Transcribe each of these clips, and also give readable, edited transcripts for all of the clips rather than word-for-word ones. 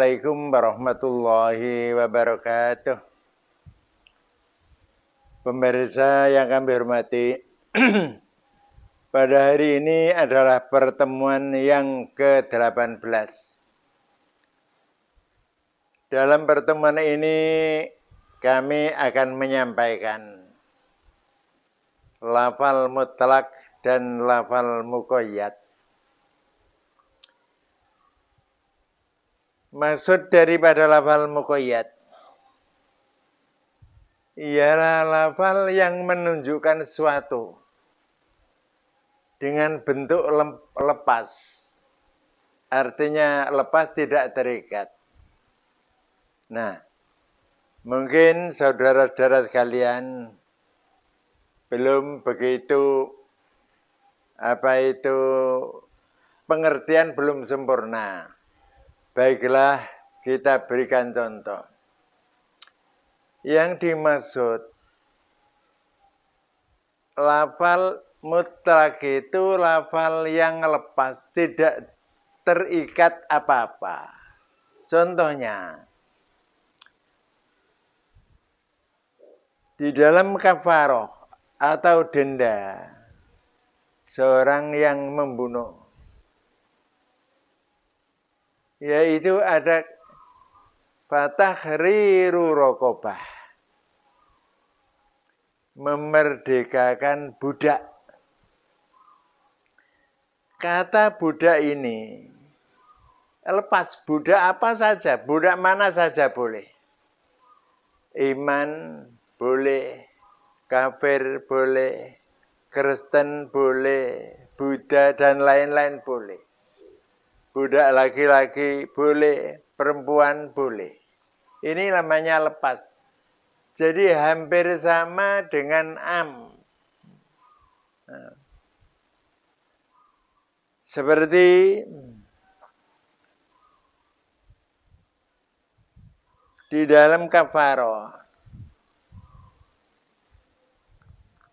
Assalamualaikum warahmatullahi wabarakatuh. Pemirsa yang kami hormati, pada hari ini adalah pertemuan yang ke-18. Dalam pertemuan ini kami akan menyampaikan lafal mutlak dan lafal muqayyad. Maksud daripada lafal muqayyad ialah lafal yang menunjukkan sesuatu dengan bentuk lepas. Artinya lepas, tidak terikat. Nah, mungkin saudara-saudara sekalian belum begitu pengertian belum sempurna. Baiklah, kita berikan contoh. Yang dimaksud lafal mutlak itu lafal yang lepas, tidak terikat apa-apa. Contohnya, di dalam kafaroh atau denda seorang yang membunuh, yaitu ada fatahriru raqabah, memerdekakan budak. Kata budak ini lepas, budak apa saja, budak mana saja boleh. Iman boleh, kafir boleh, Kristen boleh, Buddha dan lain-lain boleh. Budak laki-laki boleh, perempuan boleh. Ini namanya lepas. Jadi hampir sama dengan am. Nah, seperti di dalam kafaroh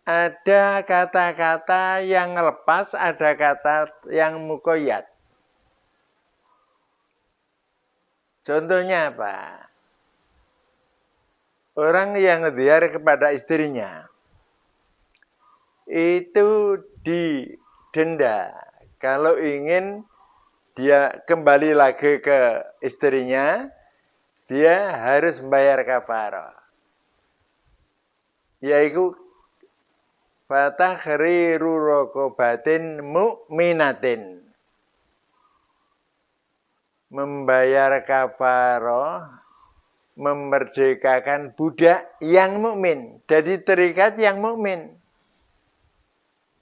ada kata-kata yang lepas, ada kata yang muqayyad. Contohnya apa? Orang yang ngediar kepada istrinya itu didenda. Kalau ingin dia kembali lagi ke istrinya, dia harus membayar kafarah. Yaitu fatahriru raqabatin mu'minatin. Membayar kafarah, memerdekakan budak yang mukmin. Jadi terikat yang mukmin.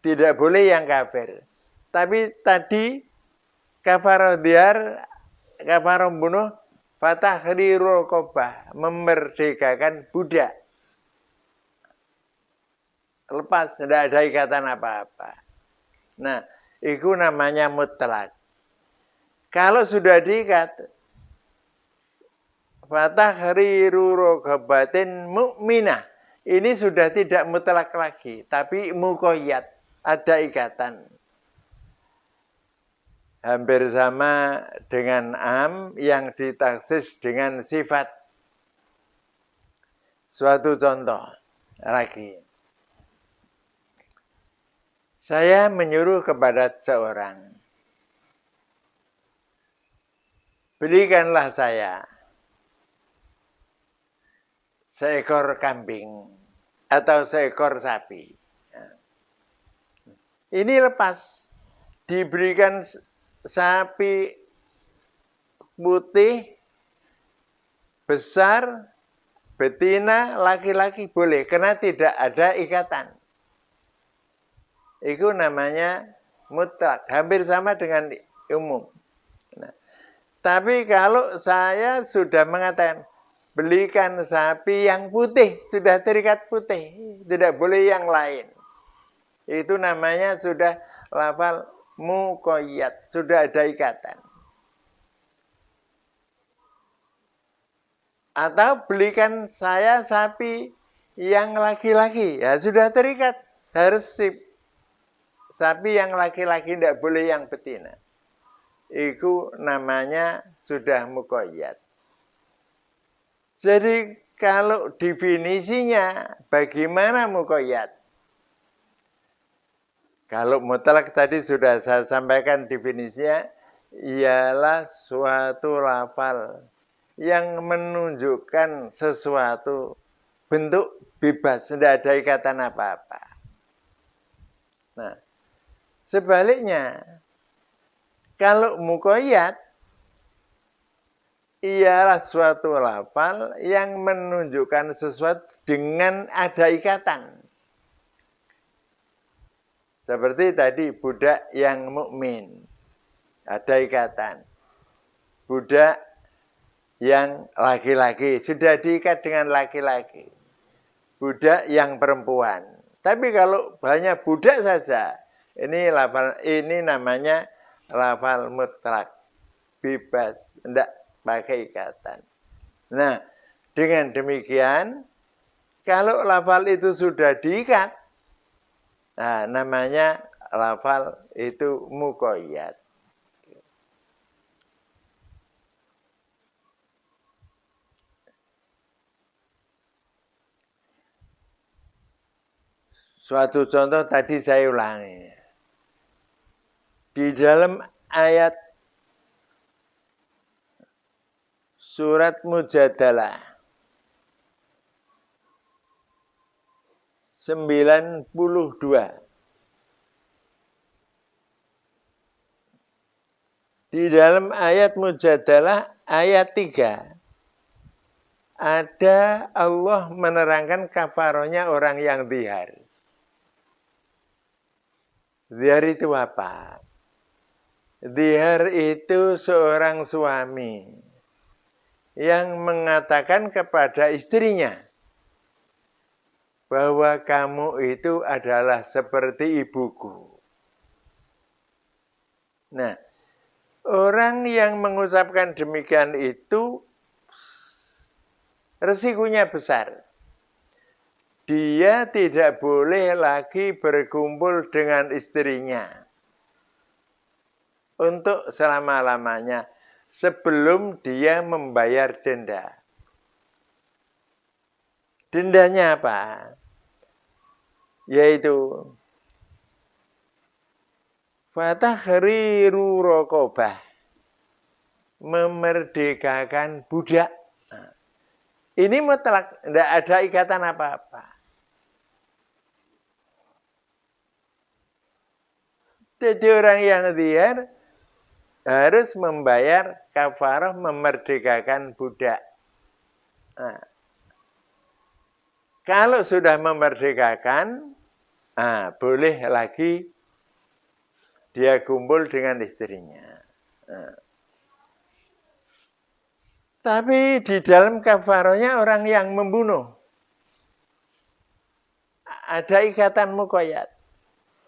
Tidak boleh yang kafir. Tapi tadi kafarah biar, kafarah bunuh, fatahriru raqabah, memerdekakan budak. Lepas, tidak ada ikatan apa-apa. Nah, itu namanya mutlak. Kalau sudah diikat, fatahriru raqabatin mu'minah, ini sudah tidak mutlak lagi, tapi muqayyad, ada ikatan. Hampir sama dengan am yang ditaksis dengan sifat. Suatu contoh lagi. Saya menyuruh kepada seorang, belikanlah saya seekor kambing atau seekor sapi. Ini lepas, diberikan sapi putih, besar, betina, laki-laki boleh, karena tidak ada ikatan. Itu namanya mutlak, hampir sama dengan umum. Nah, tapi kalau saya sudah mengatakan, belikan sapi yang putih, sudah terikat putih, tidak boleh yang lain. Itu namanya sudah lafal muqayyad, sudah ada ikatan. Atau belikan saya sapi yang laki-laki, ya sudah terikat, harus sapi yang laki-laki, tidak boleh yang betina. Itu namanya sudah muqayyad. Jadi kalau definisinya bagaimana muqayyad? Kalau mutlak tadi sudah saya sampaikan definisinya, ialah suatu lafal yang menunjukkan sesuatu bentuk bebas, tidak ada ikatan apa-apa. Nah, sebaliknya, kalau muqayyad ialah suatu lafal yang menunjukkan sesuatu dengan ada ikatan. Seperti tadi budak yang mukmin, ada ikatan. Budak yang laki-laki sudah diikat dengan laki-laki. Budak yang perempuan. Tapi kalau hanya budak saja, ini namanya lafal mutlak, bebas, tidak pakai ikatan. Nah, dengan demikian, kalau lafal itu sudah diikat, nah, namanya lafal itu muqayyad. Suatu contoh tadi saya ulangi. Di dalam ayat surat Mujadalah 92. Di dalam ayat Mujadalah ayat 3 ada Allah menerangkan kafarohnya orang yang zihar. Zihar itu apa? Zihar itu seorang suami yang mengatakan kepada istrinya bahwa kamu itu adalah seperti ibuku. Nah, orang yang mengucapkan demikian itu resikonya besar. Dia tidak boleh lagi berkumpul dengan istrinya untuk selama-lamanya sebelum dia membayar denda. Dendanya apa? Yaitu fatahriru raqabah, memerdekakan budak. Ini mutlak, tidak ada ikatan apa-apa. Jadi orang yang zihar harus membayar kafarah memerdekakan budak. Nah, kalau sudah memerdekakan, boleh lagi dia kumpul dengan istrinya. Nah, tapi di dalam kafarahnya orang yang membunuh, ada ikatan muqayyad.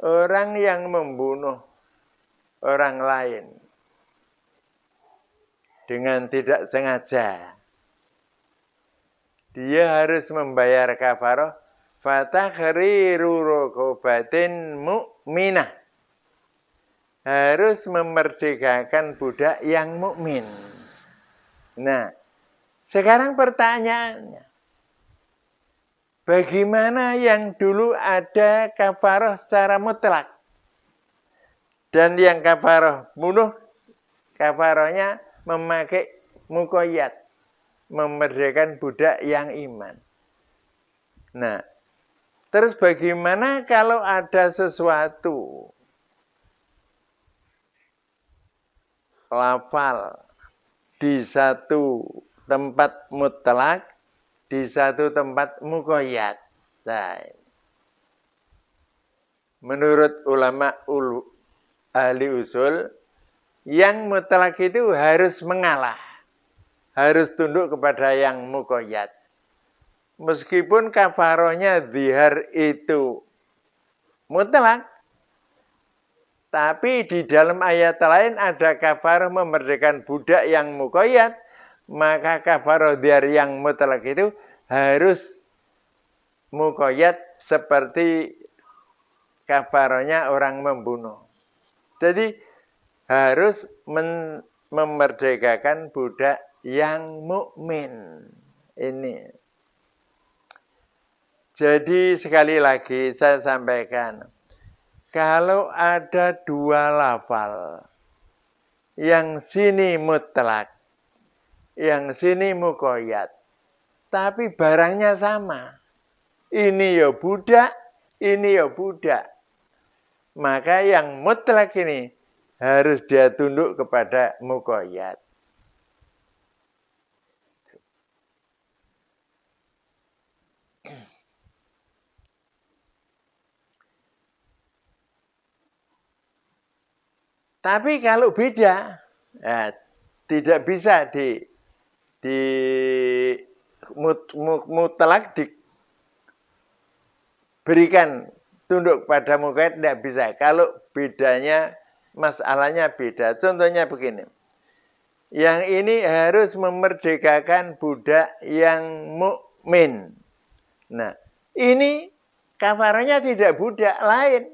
Orang yang membunuh orang lain dengan tidak sengaja, dia harus membayar kafarah fatahriru raqabatin mu'minah. Harus memerdekakan budak yang mukmin. Nah, sekarang pertanyaannya, bagaimana yang dulu ada kafarah secara mutlak dan yang kafarah bunuh, kafarahnya memakai muqayyad, memerdekakan budak yang iman. Nah, terus bagaimana kalau ada sesuatu lafal di satu tempat mutlak, di satu tempat muqayyad? Nah, menurut ulama ahli usul, yang mutlak itu harus mengalah, harus tunduk kepada yang muqayyad. Meskipun kafarohnya zihar itu mutlak, tapi di dalam ayat lain ada kafaroh memerdekakan budak yang muqayyad, maka kafaroh zihar yang mutlak itu harus muqayyad seperti kafarohnya orang membunuh. Jadi harus memerdekakan budak yang mukmin. Ini. Jadi sekali lagi saya sampaikan, kalau ada dua lafal, yang sini mutlak, yang sini muqayyad, tapi barangnya sama. Ini ya budak, ini ya budak. Maka yang mutlak ini harus dia tunduk kepada muqayyad. Tapi kalau beda, ya, tidak bisa di mutlak diberikan tunduk pada muqayyad, tidak bisa. Kalau bedanya, masalahnya beda. Contohnya begini. Yang ini harus memerdekakan budak yang mukmin. Nah, ini kafaranya tidak budak lain.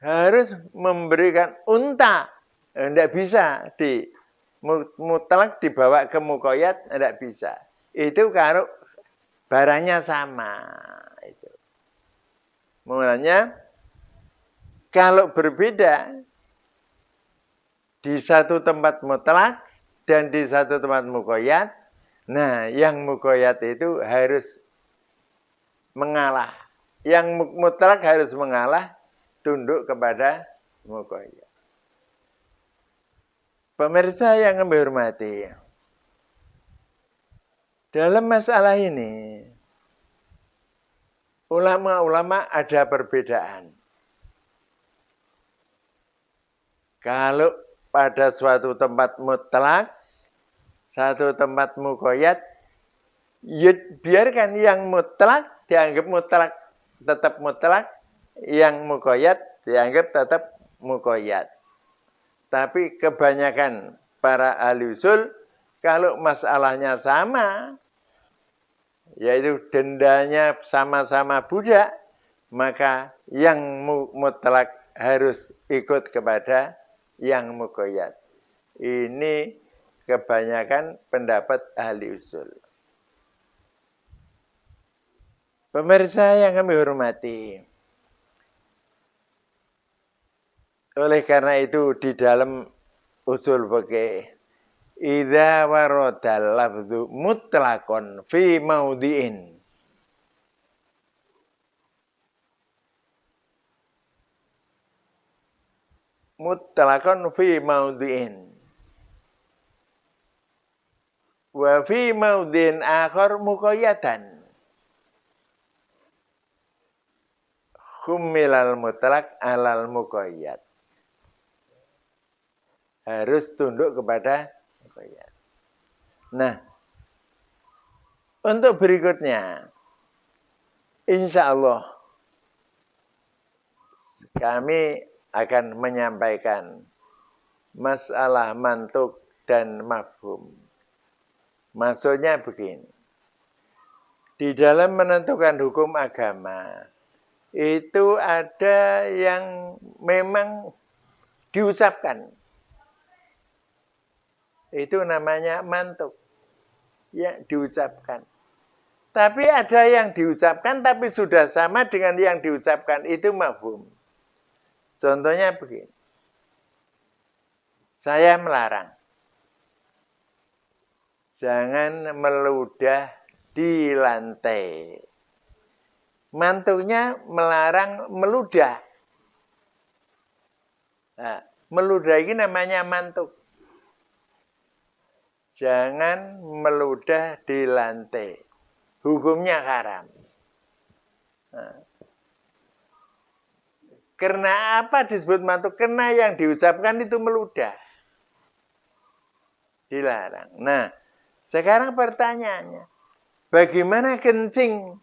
Harus memberikan unta. Tidak bisa di mutlak dibawa ke muqayyad, tidak bisa. Itu kalau barangnya sama. Itu. Mulanya kalau berbeda di satu tempat mutlak dan di satu tempat muqayyad, nah yang muqayyad itu harus mengalah. Yang mutlak harus mengalah, tunduk kepada muqayyad. Pemirsa yang kami hormati, dalam masalah ini, ulama-ulama ada perbedaan. Kalau pada suatu tempat mutlak, satu tempat muqayyad, ya biarkan yang mutlak dianggap mutlak, tetap mutlak, yang muqayyad dianggap tetap muqayyad. Tapi kebanyakan para ahli usul, kalau masalahnya sama, yaitu dendanya sama-sama budak, maka yang mutlak harus ikut kepada yang muqayyad. Ini kebanyakan pendapat ahli usul. Pemirsa yang kami hormati, oleh karena itu di dalam usul fikih, idza waradal lafdzu mutlaqan fi maudhi'in, mutlaqan fi maudhi'in wa fi maudhi'in akhar muqayyadan, khumilal mutlaq alal muqayyad. Harus tunduk kepada muqayyad. Nah, untuk berikutnya, insya Allah kami akan menyampaikan masalah mantuk dan mafhum. Maksudnya begini, di dalam menentukan hukum agama, itu ada yang memang diucapkan. Itu namanya mantuk. Ya, diucapkan. Tapi ada yang diucapkan tapi sudah sama dengan yang diucapkan. Itu mafhum. Contohnya begini. Saya melarang. Jangan meludah di lantai. Mantuknya melarang meludah. Nah, meludah ini namanya mantuk. Jangan meludah di lantai. Hukumnya haram. Nah. Karena apa disebut mantuk? Karena yang diucapkan itu meludah. Dilarang. Nah, sekarang pertanyaannya. Bagaimana kencing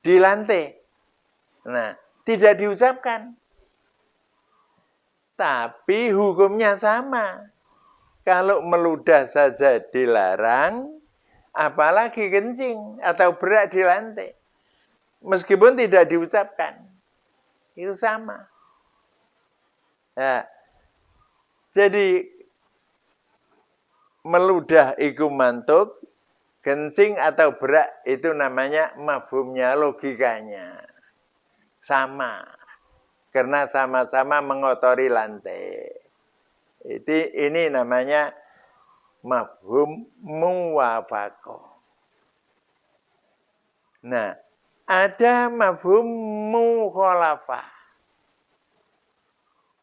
di lantai? Nah, tidak diucapkan. Tapi hukumnya sama. Kalau meludah saja dilarang, apalagi kencing atau berak di lantai. Meskipun tidak diucapkan. Itu sama. Nah, jadi meludah iku mantuk, kencing atau berak itu namanya mafhumnya, logikanya. Sama. Karena sama-sama mengotori lantai. Ini namanya mafhum muwafaqah. Nah, ada mafhum mukhalafah.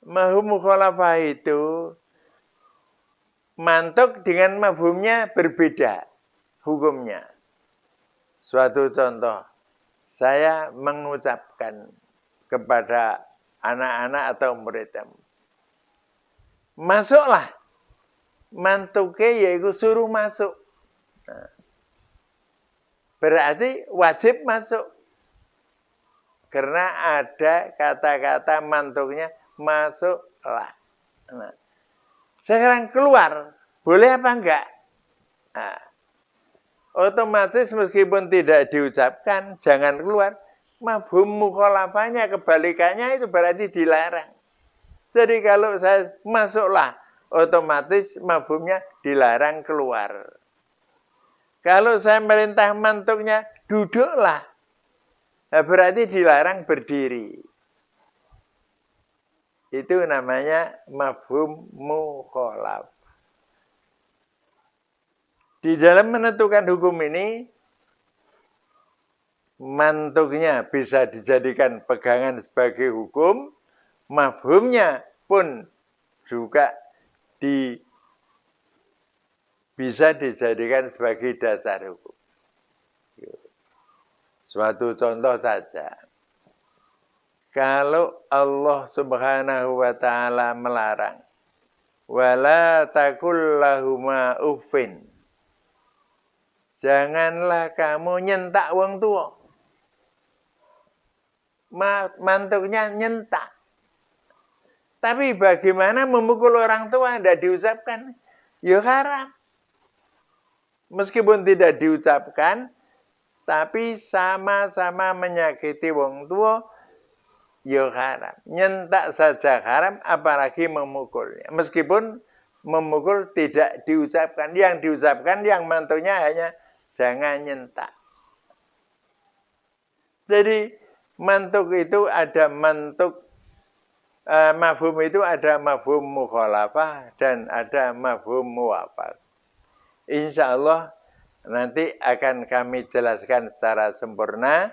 Mafhum mukhalafah itu mantuk dengan mafhumnya berbeda hukumnya. Suatu contoh, saya mengucapkan kepada anak-anak atau murid, masuklah. Mantuke yaitu suruh masuk. Nah, berarti wajib masuk. Karena ada kata-kata mantuknya masuklah. Nah, sekarang keluar, boleh apa enggak? Nah, otomatis meskipun tidak diucapkan, jangan keluar. Mafhum mukhalafahnya, kebalikannya itu berarti dilarang. Jadi kalau saya masuklah, otomatis mafhumnya dilarang keluar. Kalau saya merintah mantuknya, duduklah. Nah, berarti dilarang berdiri. Itu namanya mafhum mukhalafah. Di dalam menentukan hukum ini, mantuknya bisa dijadikan pegangan sebagai hukum, mafhumnya pun juga bisa dijadikan sebagai dasar hukum. Suatu contoh saja. Kalau Allah Subhanahu wa taala melarang, wala taqul lahuma uffin. Janganlah kamu nyentak wong tua. Mantuknya nyentak. Tapi bagaimana memukul orang tua tidak diucapkan? Ya haram. Meskipun tidak diucapkan, tapi sama-sama menyakiti wong tua, ya haram. Nyentak saja haram, apalagi memukulnya. Meskipun memukul tidak diucapkan. Yang diucapkan, yang mantuknya hanya jangan nyentak. Jadi mantuk itu ada mantuk, mafhum itu ada mafhum mukhalafah dan ada mafhum muwafaqah. Insya Allah nanti akan kami jelaskan secara sempurna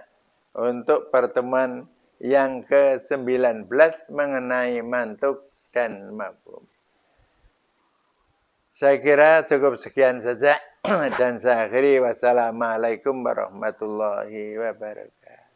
untuk pertemuan yang ke-19 mengenai mantuk dan mafhum. Saya kira cukup sekian saja dan saya akhiri. Wassalamualaikum warahmatullahi wabarakatuh.